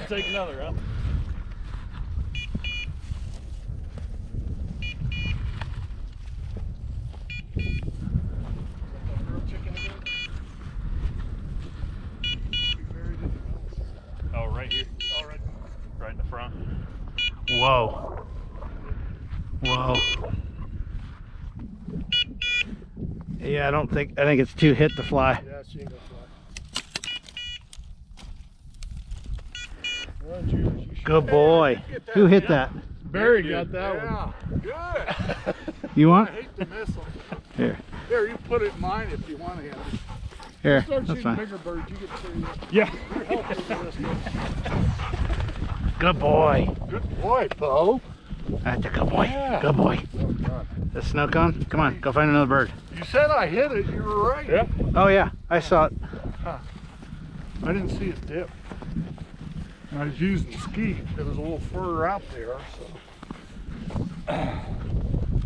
take another, huh? Oh, right here. Oh, right in the front. Whoa. Whoa. Yeah, I think it's too hit to fly. Yeah, she ain't gonna fly. Good boy. Who hit that? Barry got that one. Yeah, good. You want? I hate to miss them. Here. Here, you put it in mine if you want to have it. Here. Start That's shooting fine. bigger birds, you get serious. Yeah. You're helping with this. Good boy. Good boy, Beau. That's a good boy. Yeah. Good boy. Oh, God. The snow cone? Come on, go find another bird. You said I hit it, you were right. Yeah. Oh yeah, I saw it. I didn't see it dip. I was using ski. It was a little further out there, so.